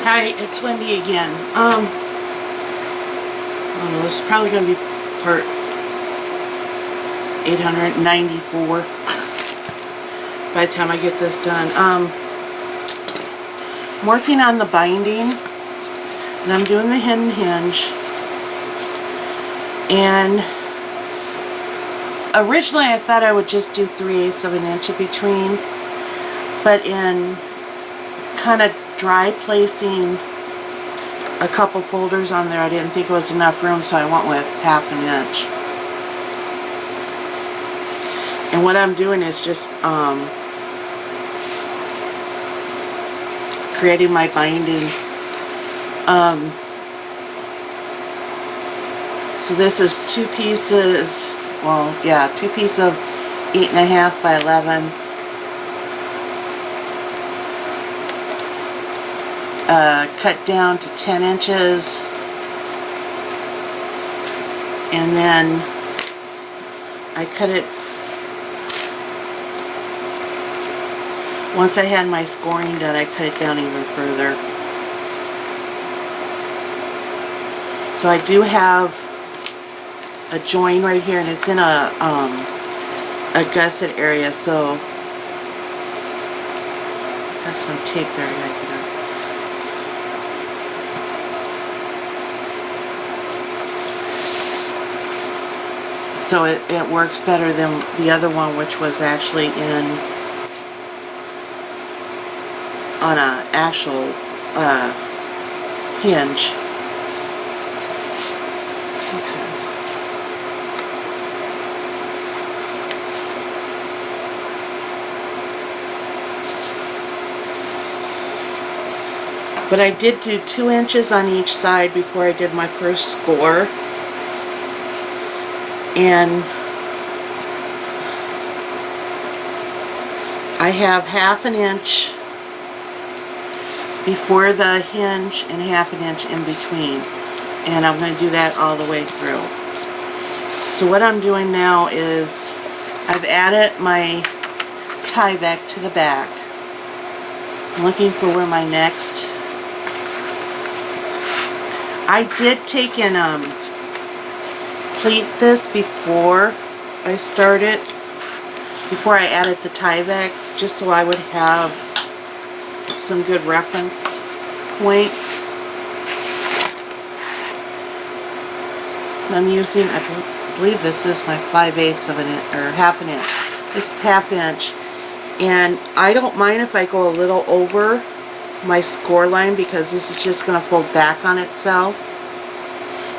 Hi, it's Wendy again. I don't know, this is probably going to be part 894 by the time I get this done. I'm working on the binding, and I'm doing the hidden hinge. And originally I thought I would just do 3/8 of an inch in between, but in kind of dry placing a couple folders on there, I didn't think it was enough room, so I went with 1/2 inch. And what I'm doing is just creating my binding. So this is 2 pieces, well, yeah, 2 pieces of 8.5 by 11. Cut down to 10 inches, and then I cut it. Once I had my scoring done, I cut it down even further. So I do have a join right here, and it's in a gusset area, so I have some tape there I gotta get up. So it works better than the other one, which was actually on a actual hinge. Okay. But I did do 2 inches on each side before I did my first score. And I have 1/2 inch before the hinge and 1/2 inch in between. And I'm going to do that all the way through. So what I'm doing now is I've added my Tyvek to the back. I'm looking for where my next... I did take and pleat this before I started, before I added the Tyvek, just so I would have some good reference points. I'm using, I believe this is my 5/8 of an inch, or 1/2 inch. This is 1/2 inch, and I don't mind if I go a little over my score line, because this is just going to fold back on itself,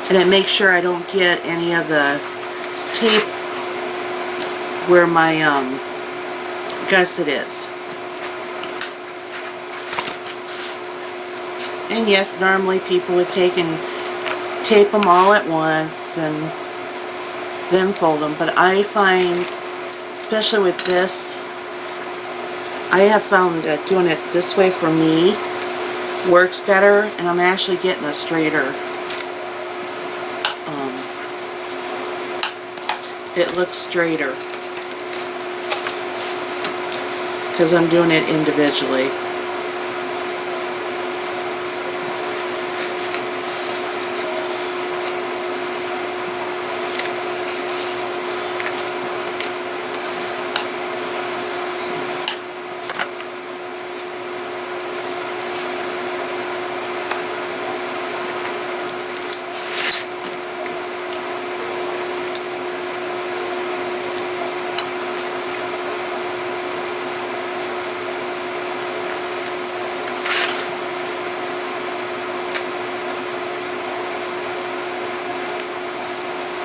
and it makes sure I don't get any of the tape where my gusset is. And yes, normally people would take and tape them all at once and then fold them, but I find, especially with this, I have found that doing it this way for me works better, and I'm actually getting a straighter, it looks straighter because I'm doing it individually.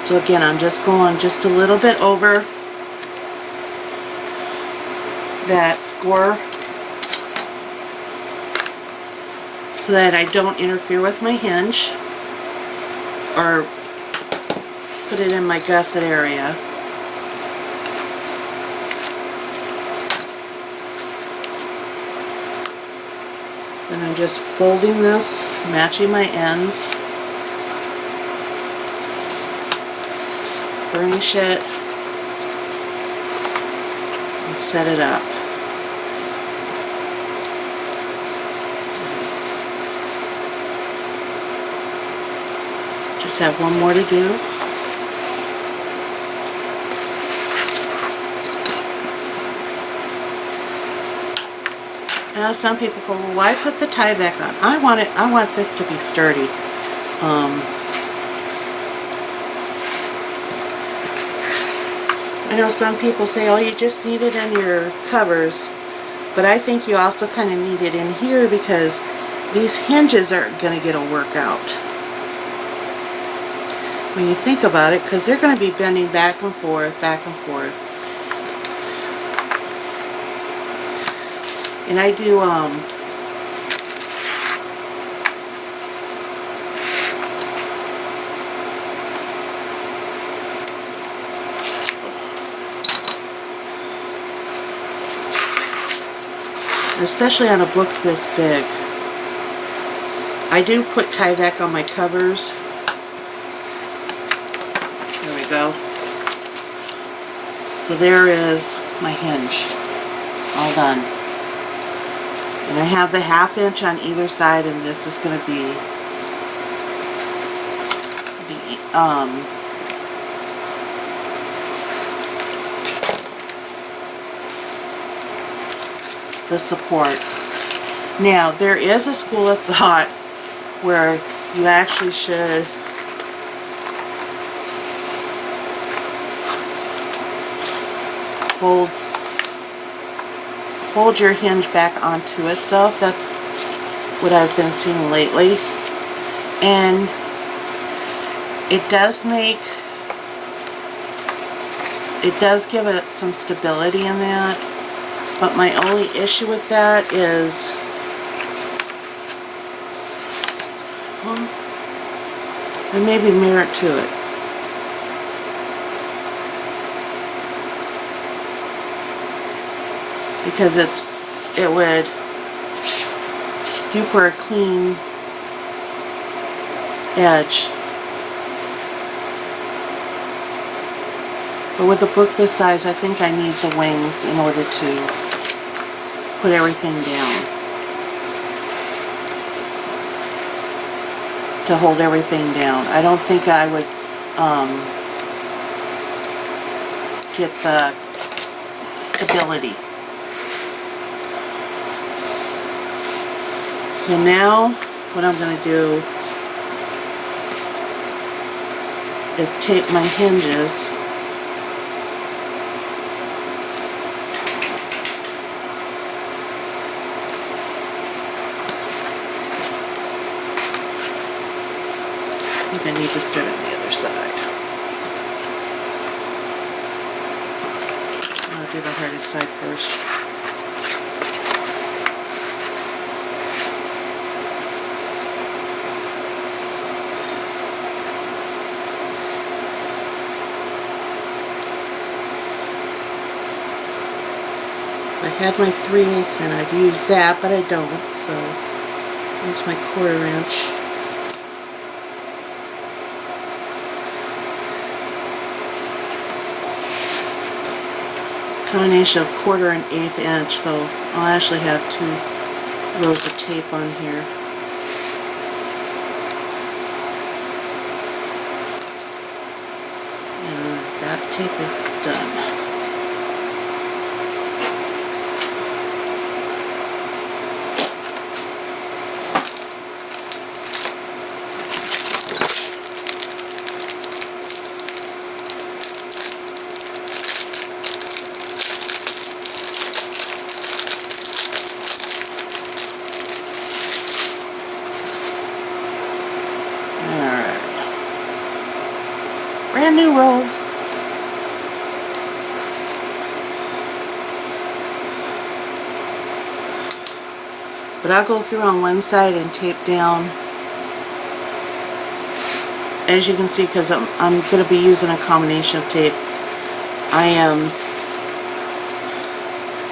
So again, I'm just going just a little bit over that score so that I don't interfere with my hinge or put it in my gusset area. Then I'm just folding this, matching my ends. Burnish it and set it up. Just have one more to do. Now some people go, well, why put the tie back on? I want this to be sturdy. I know some people say, oh, you just need it in your covers, but I think you also kind of need it in here because these hinges are going to get a workout when you think about it, because they're going to be bending back and forth, back and forth. And I do especially on a book this big, I do put Tyvek on my covers. There we go. So there is my hinge, all done. And I have the 1/2 inch on either side, and this is going to be the support. Now, there is a school of thought where you actually should fold your hinge back onto itself. That's what I've been seeing lately. And it does give it some stability in that. But my only issue with that is, there may be merit to it. Because it would do for a clean edge. But with a book this size, I think I need the wings in order to put everything down, to hold everything down. I don't think I would get the stability. So now what I'm going to do is tape my hinges I need to start on the other side. I'll do the hardest side first. If I had my 3/8 in, I'd use that, but I don't, so use my 1/4 inch. Combination of 1/4 and 1/8 inch, so I'll actually have 2 rows of tape on here. And that tape is done. Brand new roll. But I'll go through on one side and tape down. As you can see, because I'm going to be using a combination of tape, I am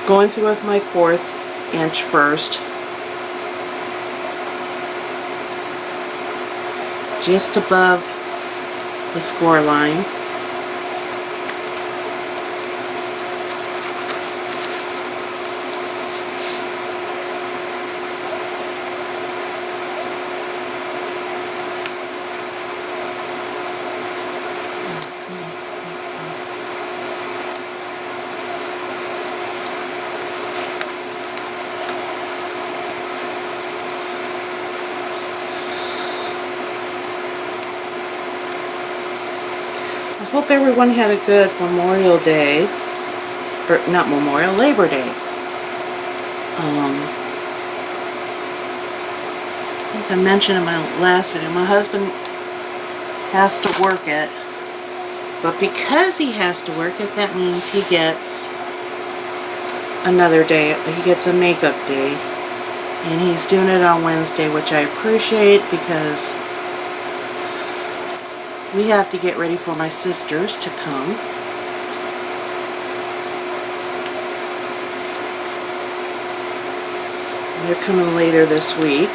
going through with my 1/4 inch first, just above the score line. hope everyone had a good Memorial Day. Or not Memorial, Labor Day. I think I mentioned in my last video, my husband has to work it. But because he has to work it, that means he gets another day. He gets a makeup day. And he's doing it on Wednesday, which I appreciate because we have to get ready for my sisters to come. They're coming later this week.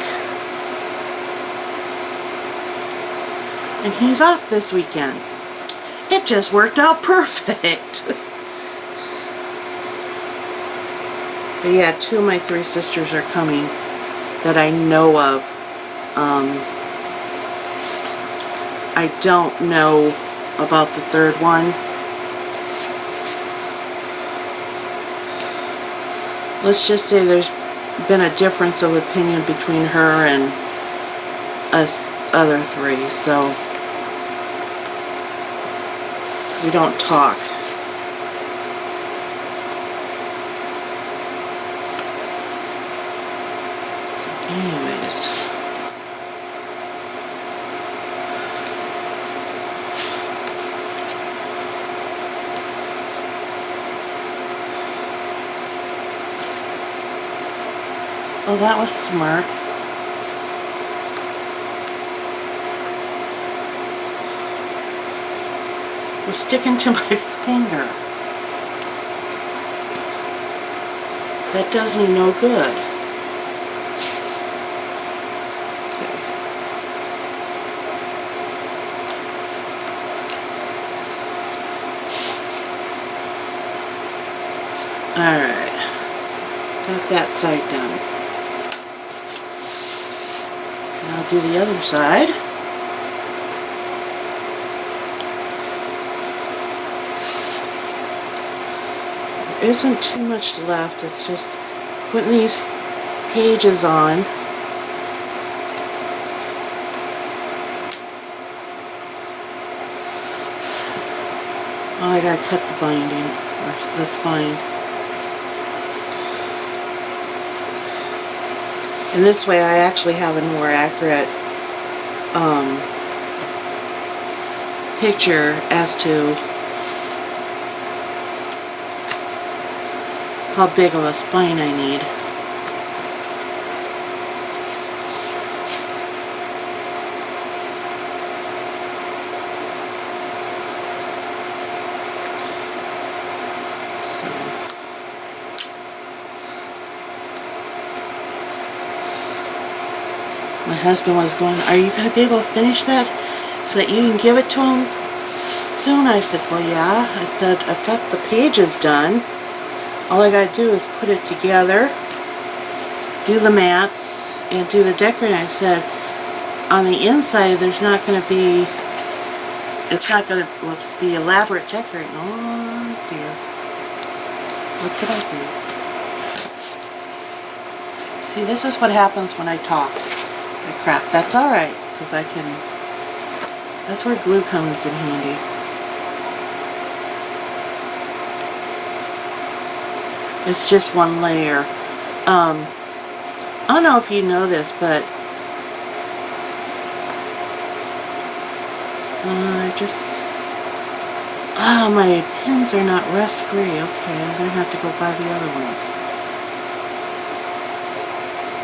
And he's off this weekend. It just worked out perfect. But yeah, 2 of my 3 sisters are coming that I know of. I don't know about the 3rd one. Let's just say there's been a difference of opinion between her and us other 3, so we don't talk. So anyways, oh, that was smart. It was sticking to my finger. That does me no good. Okay. Alright. Got that side done. I'll do the other side. There isn't too much left. It's just putting these pages on. Oh, I gotta cut the binding, or the spine. And this way I actually have a more accurate picture as to how big of a spine I need. My husband was going, are you going to be able to finish that so that you can give it to him soon? I said, well, yeah. I said, I've got the pages done. All I got to do is put it together, do the mats, and do the decorating. I said, on the inside, there's not going to be, it's not going to, be elaborate decorating. Oh, dear. What did I do? See, this is what happens when I talk. Crap, that's alright, because I can, that's where glue comes in handy. It's just one layer. I don't know if you know this, but my pins are not rust free. Okay, I'm going to have to go buy the other ones.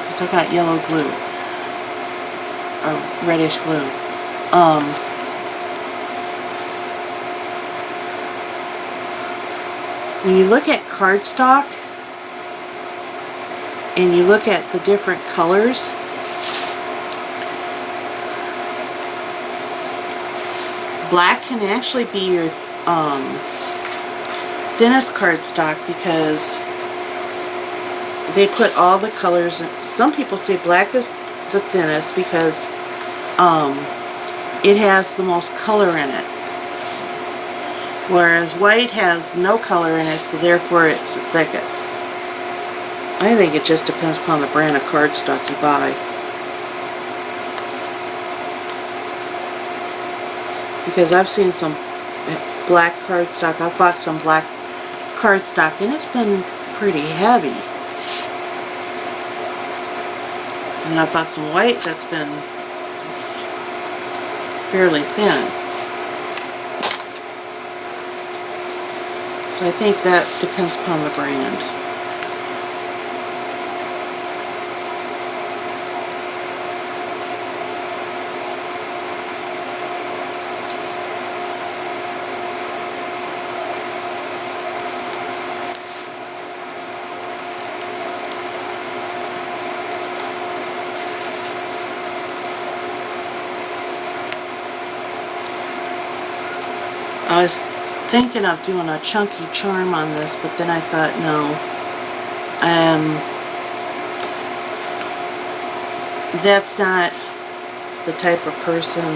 Because I got yellow glue. Or reddish glue. When you look at cardstock and you look at the different colors, black can actually be your thinnest cardstock because they put all the colors in. Some people say black is the thinnest because it has the most color in it, whereas white has no color in it, so therefore it's the thickest. I think it just depends upon the brand of cardstock you buy, because I've seen some black cardstock. I've bought some black cardstock and it's been pretty heavy. And I've bought some white that's been fairly thin. So I think that depends upon the brand. I was thinking of doing a chunky charm on this, but then I thought, no. That's not the type of person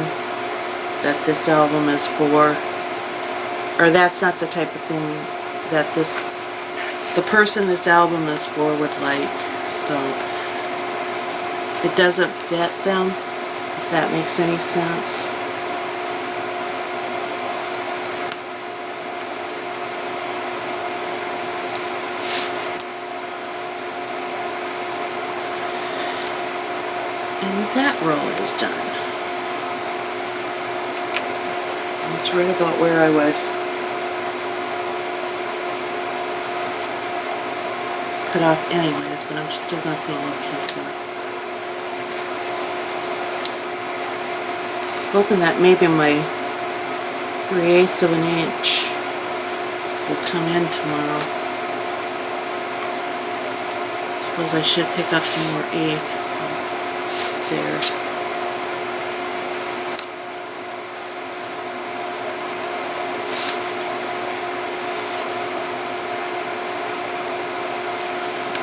that this album is for. Or that's not the type of thing that the person this album is for would like. So, it doesn't fit them, if that makes any sense. And that roll is done. It's right about where I would cut off anyways, but I'm still going to put a little piece there. Hoping that maybe my 3/8 of an inch will come in tomorrow. Suppose I should pick up some more 1/8 there.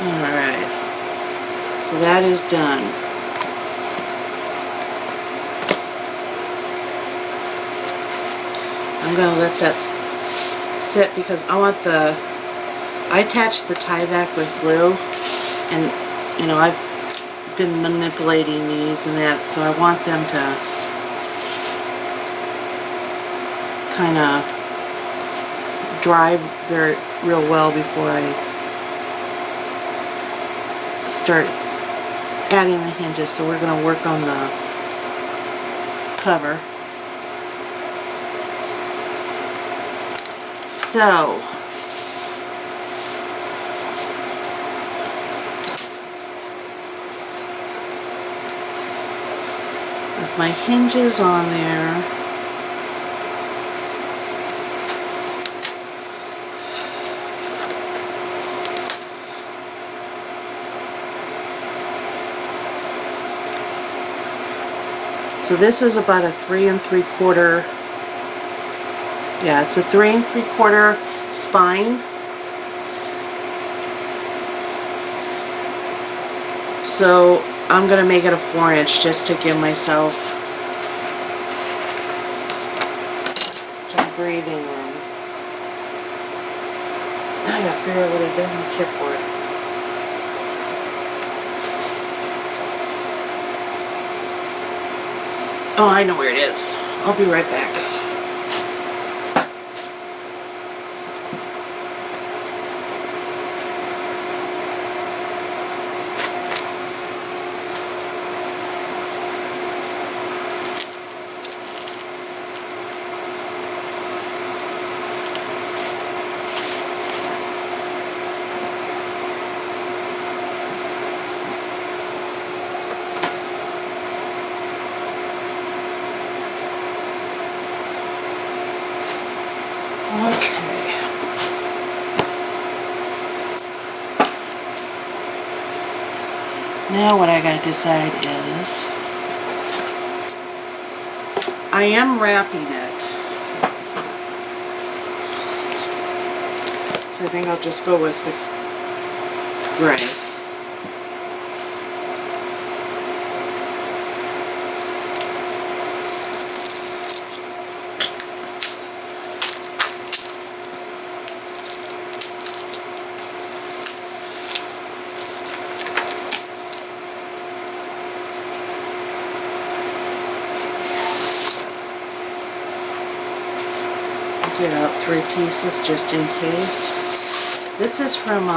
Alright, so that is done. I'm going to let that sit because I attached the Tyvek with glue, and you know, I've been manipulating these and that, so I want them to kind of dry real well before I start adding the hinges. So we're going to work on the cover. So with my hinges on there, so this is about a 3 3/4. Yeah, it's a 3 3/4 spine. So I'm going to make it a 4-inch just to give myself some breathing room. Now I got to figure out what I did on the chipboard. Oh, I know where it is. I'll be right back. Okay. Now what I gotta decide is I am wrapping it. So I think I'll just go with the gray. get out 3 pieces just in case. This is from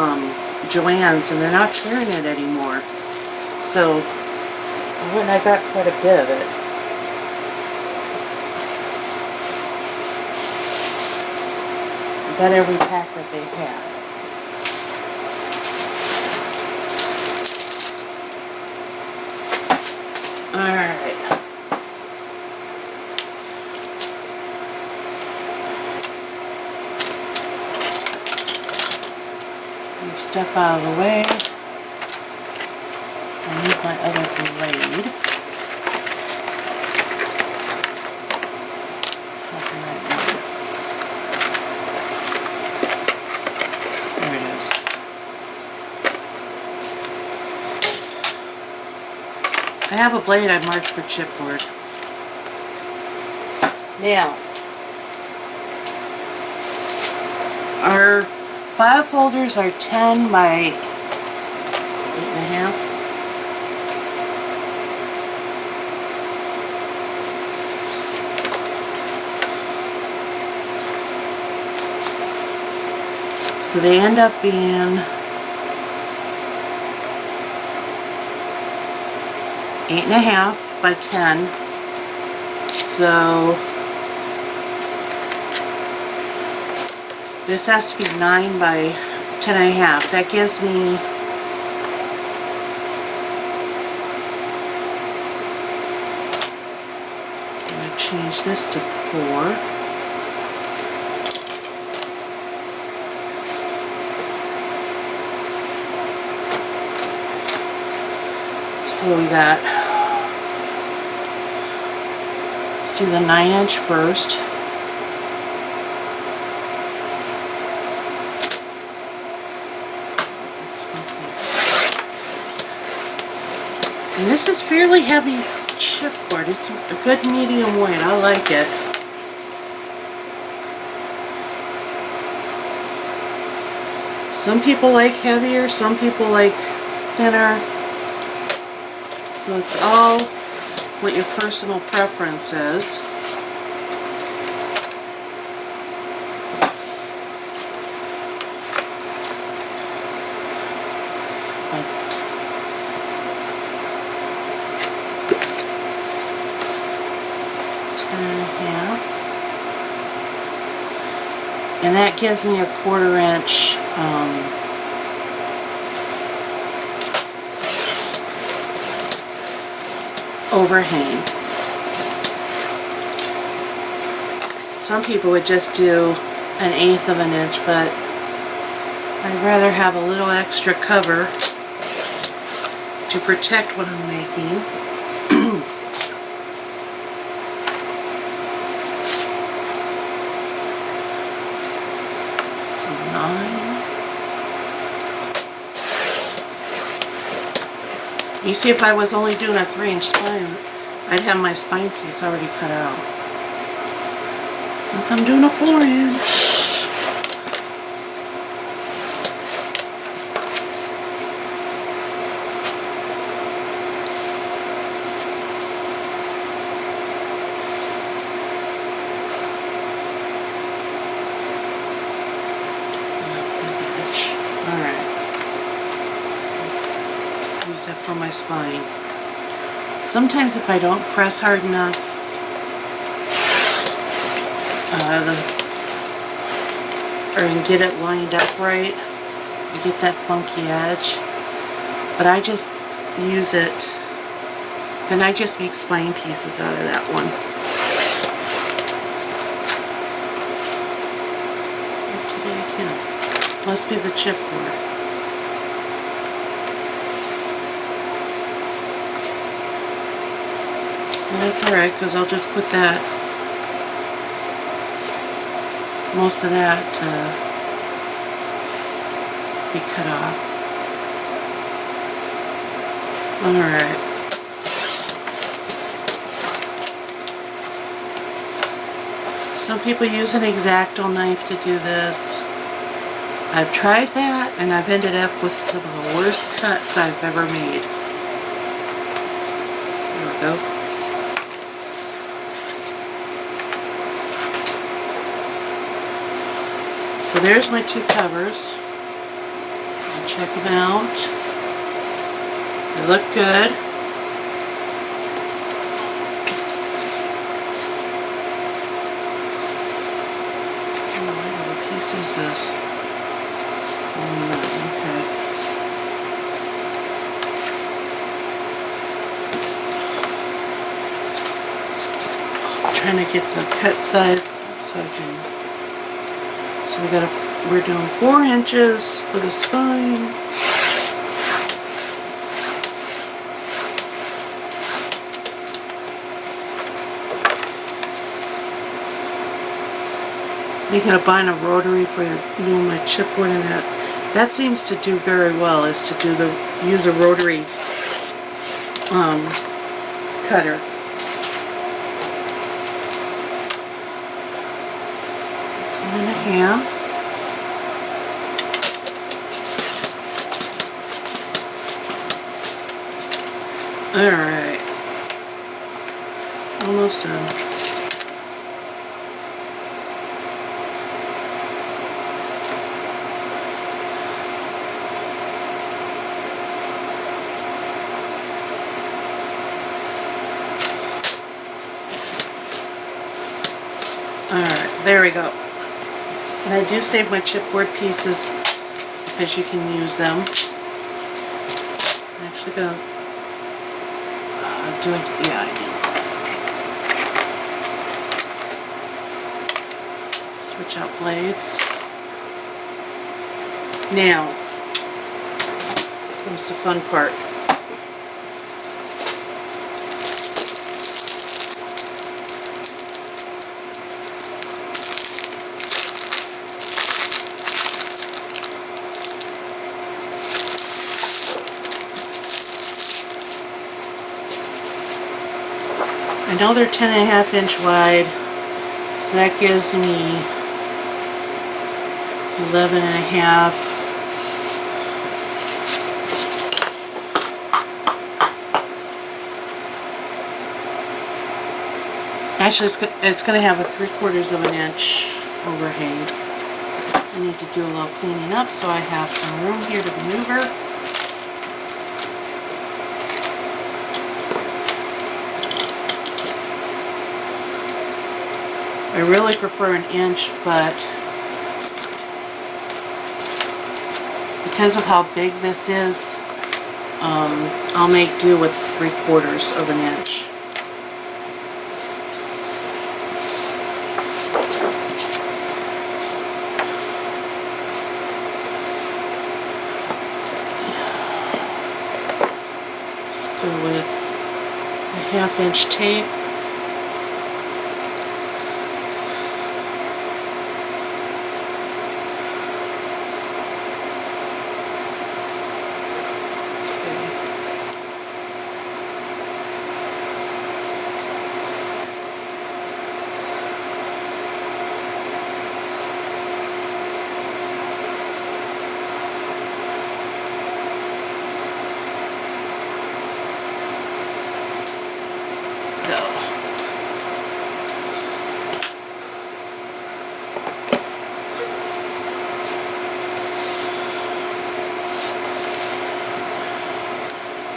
Joann's, and they're not carrying it anymore. So I got quite a bit of it. I got every pack that they had. Alright. Move stuff out of the way. I need my other blade. Something right now. There it is. I have a blade I marked for chipboard. Now, our file folders are 10 by 8.5. So they end up being 8.5 by 10. So this has to be 9 by 10.5. That gives me I'm going to change this to 4. So we got, let's do the 9" first. And this is fairly heavy chipboard. It's a good medium weight. I like it. Some people like heavier, some people like thinner. So it's all what your personal preference is. But 10.5. And that gives me a 1/4 inch overhang. Some people would just do 1/8 of an inch, but I'd rather have a little extra cover to protect what I'm making. So 9. You see, if I was only doing a 3" spine, I'd have my spine piece already cut out. Since I'm doing a 4". For my spine. Sometimes if I don't press hard enough, and get it lined up right, you get that funky edge. But I just use it, and I just make spine pieces out of that one. Today I can't. Must be the chipboard. That's alright, because I'll just put that, most of that to be cut off. Alright. Some people use an X-Acto knife to do this. I've tried that, and I've ended up with some of the worst cuts I've ever made. There we go. So there's my two covers. Check them out. They look good. What piece is this? Okay. I'm trying to get the cut side so I can. So we're doing 4 inches for the spine. Making a bind of rotary for doing my chipboard, and that seems to do very well, is to use a rotary cutter. 10.5. Alright. Almost done. Alright, there we go. And I do save my chipboard pieces because you can use them. I'm actually going to do it. Yeah, I do. Switch out blades. Now comes the fun part. I know they're 10.5 inch wide, so that gives me 11.5. Actually, it's going to have a 3/4 of an inch overhang. I need to do a little cleaning up so I have some room here to maneuver. I really prefer an inch, but because of how big this is, I'll make do with 3/4 of an inch. Let's go with a 1/2 inch tape.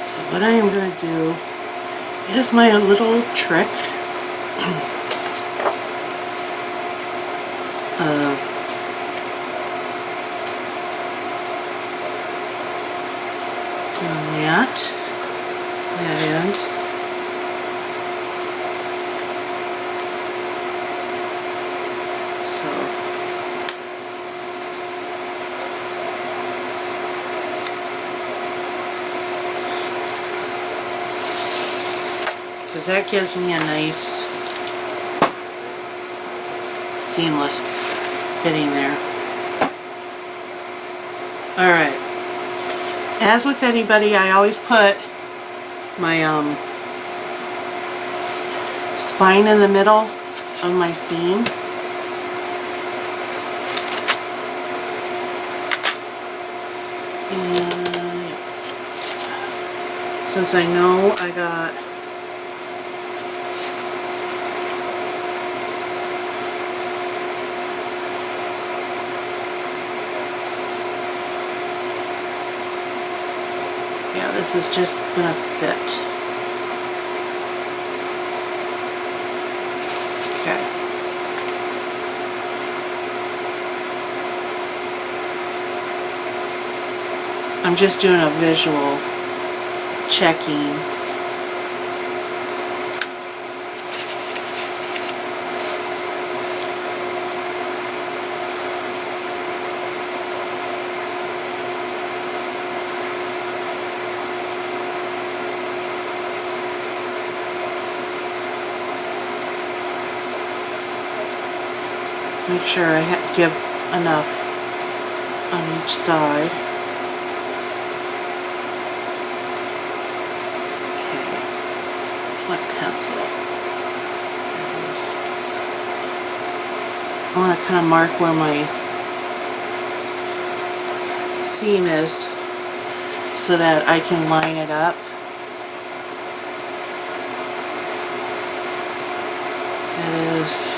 So what I am going to do is my little trick of doing that end. Because that gives me a nice seamless fitting there. Alright. As with anybody, I always put my spine in the middle of my seam. And since I know I got this is just gonna fit. Okay. I'm just doing a visual checking. Make sure I give enough on each side. Okay, that's my pencil. I want to kind of mark where my seam is so that I can line it up. That is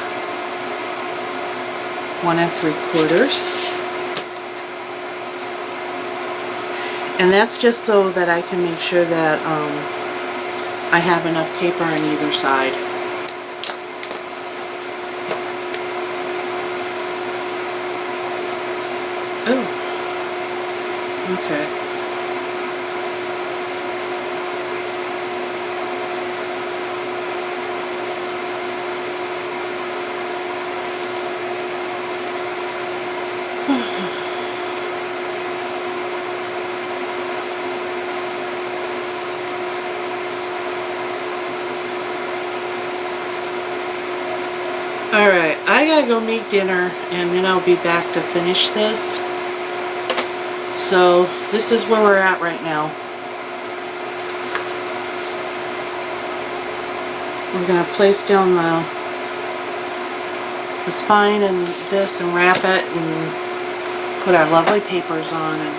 1 3/4, and that's just so that I can make sure that I have enough paper on either side. Oh, okay. Alright, I gotta go make dinner and then I'll be back to finish this. So this is where we're at right now. We're gonna place down the spine and this and wrap it and put our lovely papers on. And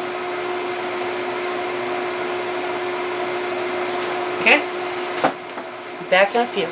okay, back in a few.